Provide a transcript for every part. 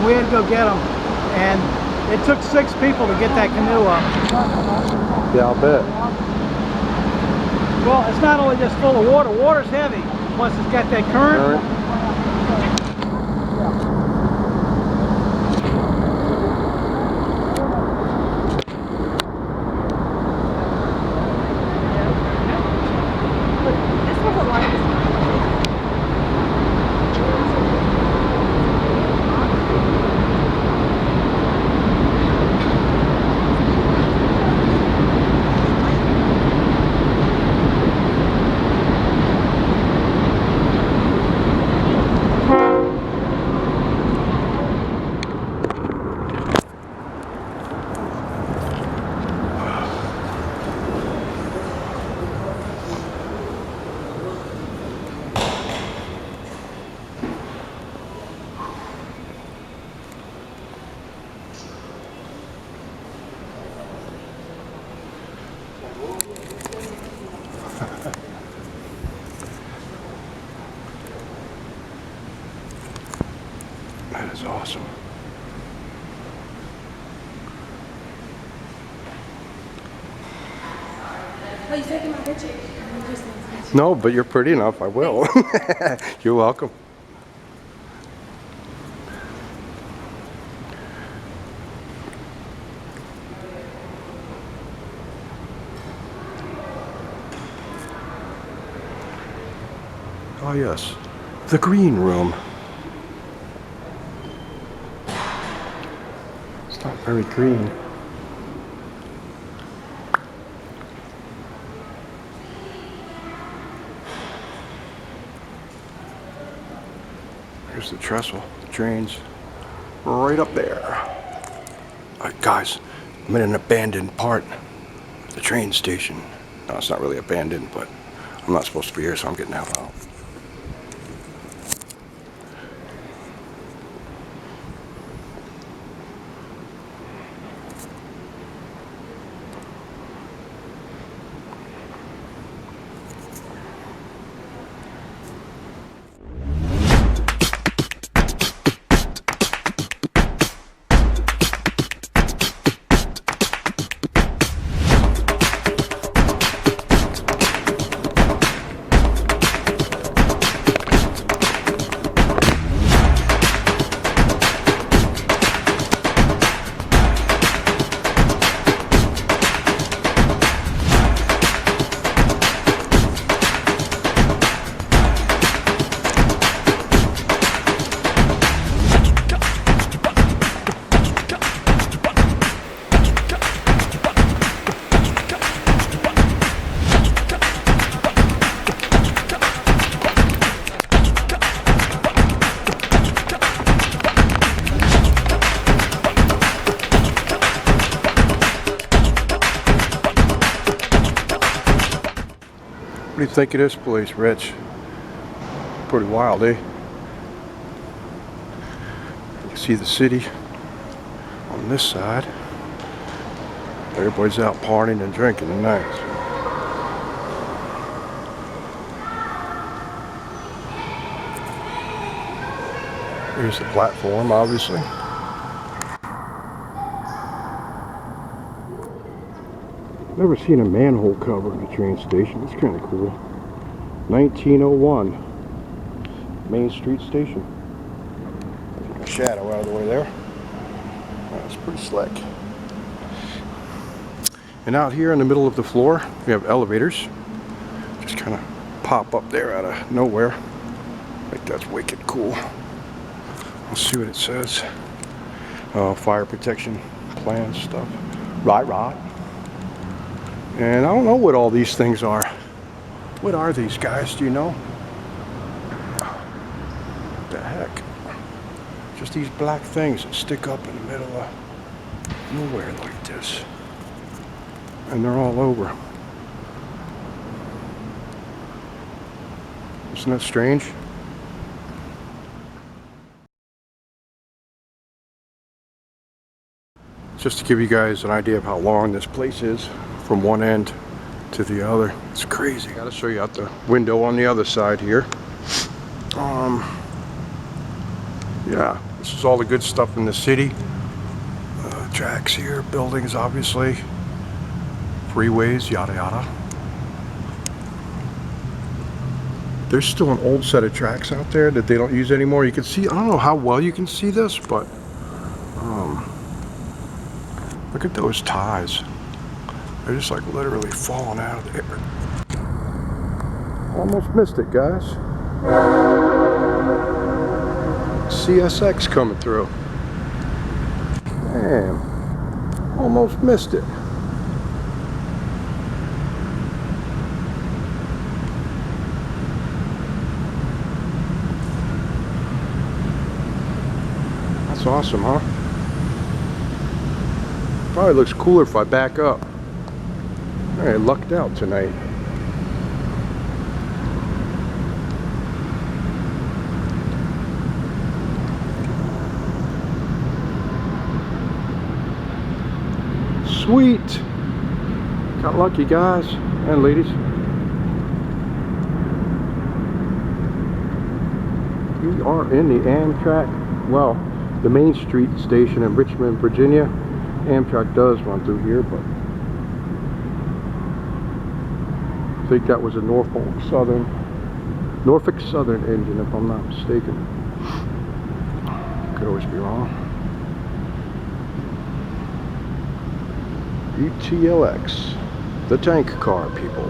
and we had to go get them. And it took 6 people to get that canoe up. Yeah, I'll bet. Well, it's not only just full of water. Water's heavy. Plus, it's got that current. That is awesome. Oh, you taking my picture? No, but you're pretty enough. I will. You're welcome. Oh yes, the green room. It's not very green. There's the trestle, the train's right up there. Alright guys, I'm in an abandoned part of the train station. No, it's not really abandoned, but I'm not supposed to be here, so I'm getting out. What do you think of this place, Rich? Pretty wild, eh? You can see the city on this side. Everybody's out partying and drinking tonight. Here's the platform, obviously. Never seen a manhole cover in a train station. It's kind of cool. 1901 Main Street Station. Take a shadow out of the way there. That's pretty slick. And out here in the middle of the floor, we have elevators. Just kind of pop up there out of nowhere. I think that's wicked cool. Let's see what it says. Fire protection plan stuff. Right. And I don't know what all these things are. What are these, guys? Do you know? What the heck? Just these black things that stick up in the middle of nowhere like this. And they're all over. Isn't that strange? Just to give you guys an idea of how long this place is from one end to the other. It's crazy. I gotta show you out the window on the other side here. Yeah, This is all the good stuff in the city. Tracks here, buildings obviously, freeways, yada yada. There's still an old set of tracks out there that they don't use anymore. You can see, I don't know how well you can see this, but look at those ties. They're just like literally falling out of the air. Almost missed it, guys. CSX coming through. Damn, almost missed it. That's awesome, huh? Probably looks cooler if I back up. I lucked out tonight. Sweet! Got lucky, guys and ladies. We are in the Amtrak, well, the Main Street station in Richmond, Virginia. Amtrak does run through here, but I think that was a Norfolk Southern engine, if I'm not mistaken. Could always be wrong. ETLX, the tank car, people.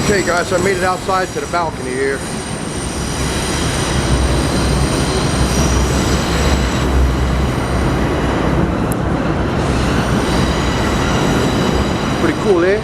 Okay guys, I made it outside to the balcony here. Pretty cool, eh?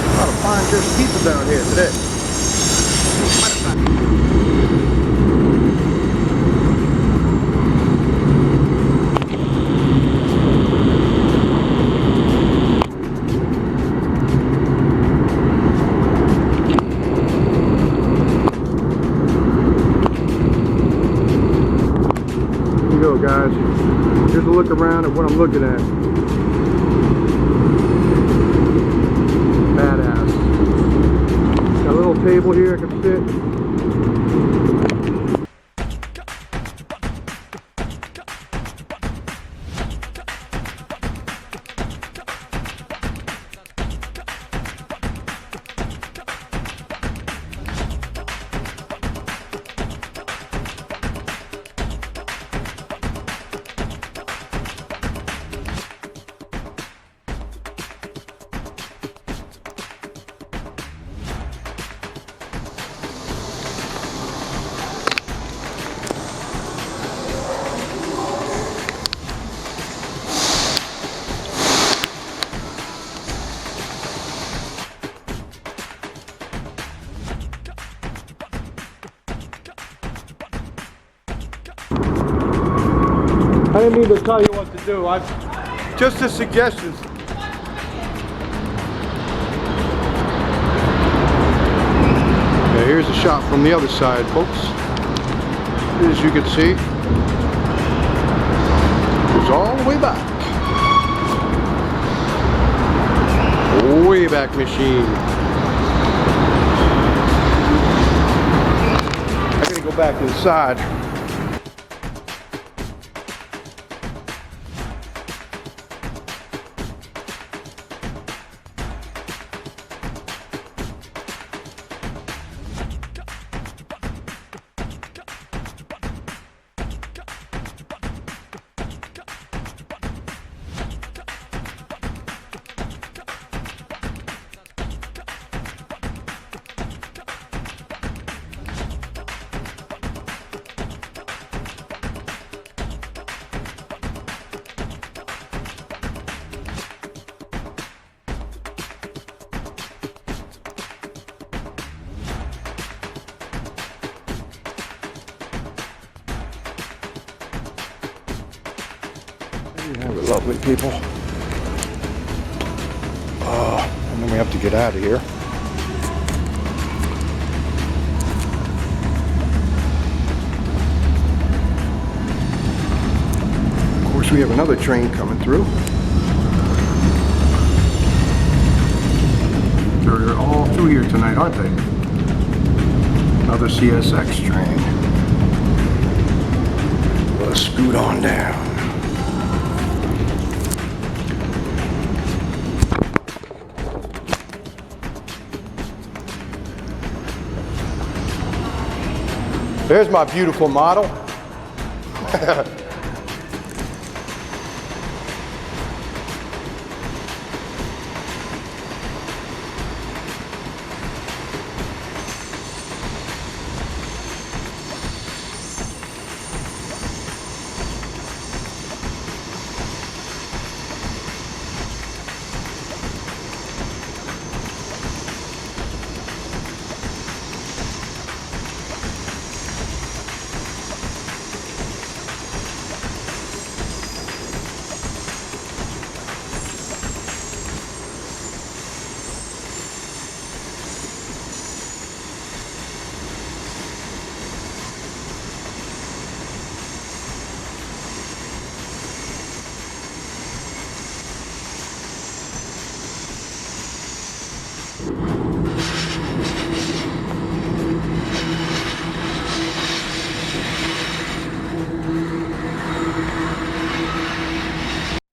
A lot of fine dressed people down here today. Guys, here's a look around at what I'm looking at. Badass. Got a little table here I can sit. I didn't mean to tell you what to do. Just a suggestion. Yeah, here's a shot from the other side, folks. As you can see, it goes all the way back. Way back machine. I gotta go back inside. There you have it, lovely people. And then we have to get out of here. Of course, we have another train coming through. They're all through here tonight, aren't they? Another CSX train. Let's scoot on down. There's my beautiful model.